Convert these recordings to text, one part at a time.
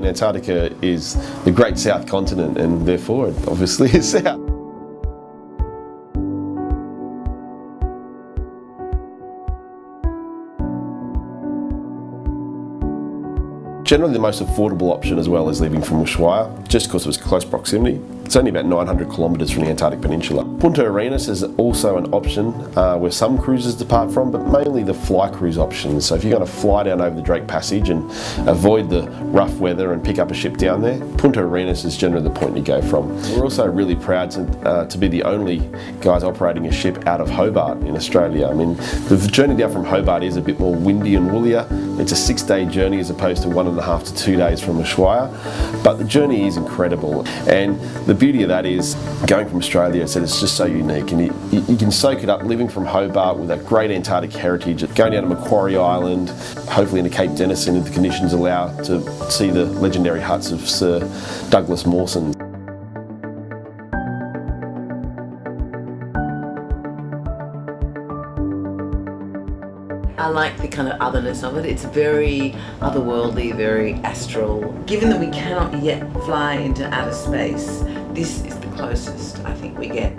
mean, Antarctica is the great south continent, and therefore it obviously is south. Generally the most affordable option as well is leaving from Ushuaia, just because of its close proximity. It's only about 900 kilometres from the Antarctic Peninsula. Punta Arenas is also an option where some cruises depart from, but mainly the fly cruise options. So if you're going to fly down over the Drake Passage and avoid the rough weather and pick up a ship down there, Punta Arenas is generally the point you go from. We're also really proud to be the only guys operating a ship out of Hobart in Australia. I mean, the journey down from Hobart is a bit more windy and woollier. It's a 6-day journey as opposed to 1.5 to 2 days from Ushuaia, but the journey is incredible, and the beauty of that is going from Australia, it's just so unique, and you can soak it up living from Hobart with that great Antarctic heritage, going down to Macquarie Island, hopefully into Cape Denison if the conditions allow, to see the legendary huts of Sir Douglas Mawson. I like the kind of otherness of it. It's very otherworldly, very astral. Given that we cannot yet fly into outer space, this is the closest I think we get.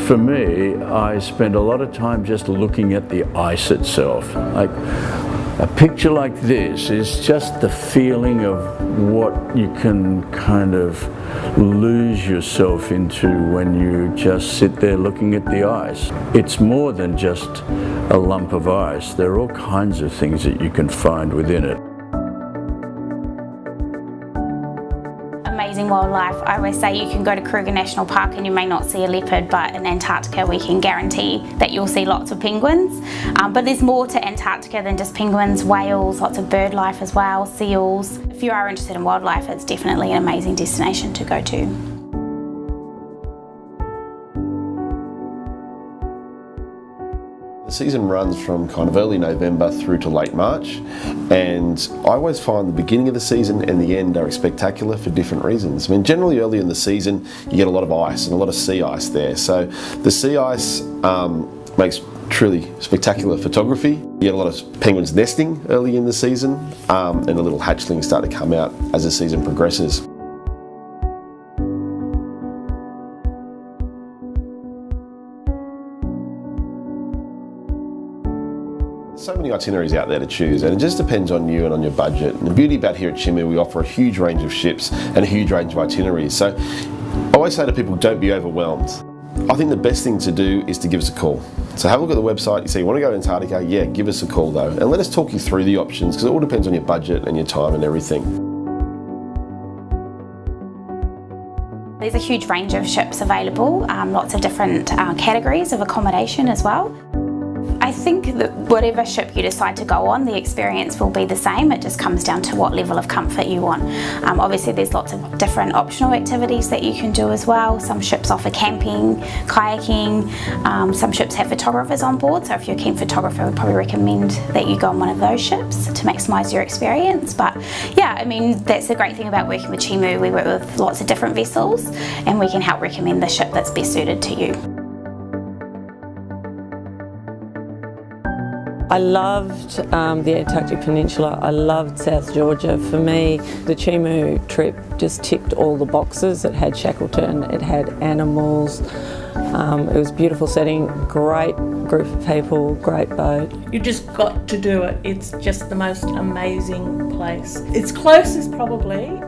For me, I spend a lot of time just looking at the ice itself. Like, a picture like this is just the feeling of what you can kind of lose yourself into when you just sit there looking at the ice. It's more than just a lump of ice. There are all kinds of things that you can find within it. Amazing wildlife. I always say you can go to Kruger National Park and you may not see a leopard, but in Antarctica we can guarantee that you'll see lots of penguins. But there's more to Antarctica than just penguins, whales, lots of bird life as well, seals. If you are interested in wildlife, it's definitely an amazing destination to go to. The season runs from kind of early November through to late March, and I always find the beginning of the season and the end are spectacular for different reasons. I mean, generally early in the season you get a lot of ice and a lot of sea ice there, so the sea ice makes truly spectacular photography. You get a lot of penguins nesting early in the season, and the little hatchlings start to come out as the season progresses. So many itineraries out there to choose, and it just depends on you and on your budget. And the beauty about here at Chimu, we offer a huge range of ships and a huge range of itineraries. So I always say to people, don't be overwhelmed. I think the best thing to do is to give us a call. So have a look at the website, you say you want to go to Antarctica, yeah, give us a call though, and let us talk you through the options, because it all depends on your budget and your time and everything. There's a huge range of ships available, lots of different categories of accommodation as well. I think that whatever ship you decide to go on, the experience will be the same. It just comes down to what level of comfort you want. Obviously there's lots of different optional activities that you can do as well. Some ships offer camping, kayaking, some ships have photographers on board, so if you're a keen photographer, I would probably recommend that you go on one of those ships to maximise your experience. But yeah, I mean, that's the great thing about working with Chimu. We work with lots of different vessels and we can help recommend the ship that's best suited to you. I loved the Antarctic Peninsula. I loved South Georgia. For me, the Chimu trip just ticked all the boxes. It had Shackleton, it had animals, it was a beautiful setting, great group of people, great boat. You just got to do it. It's just the most amazing place. Its closest probably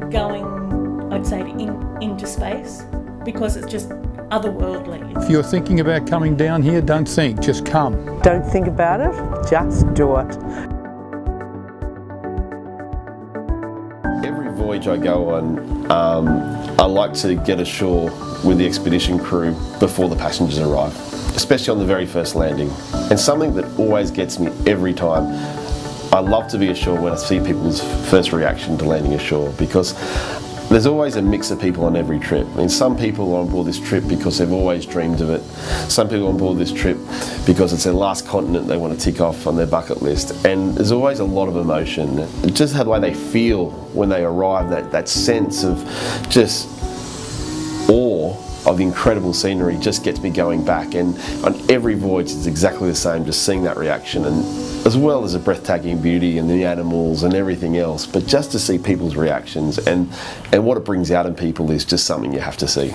going, I'd say, into space, because it's just otherworldly. If you're thinking about coming down here, don't think, just come. Don't think about it, just do it. Every voyage I go on, I like to get ashore with the expedition crew before the passengers arrive, especially on the very first landing. And something that always gets me every time, I love to be ashore when I see people's first reaction to landing ashore, because there's always a mix of people on every trip. I mean, some people are on board this trip because they've always dreamed of it. Some people are on board this trip because it's their last continent they want to tick off on their bucket list. And there's always a lot of emotion. Just the way they feel when they arrive, that sense of just awe of the incredible scenery just gets me going back, and on every voyage it's exactly the same, just seeing that reaction, and as well as the breathtaking beauty and the animals and everything else, but just to see people's reactions and what it brings out in people is just something you have to see.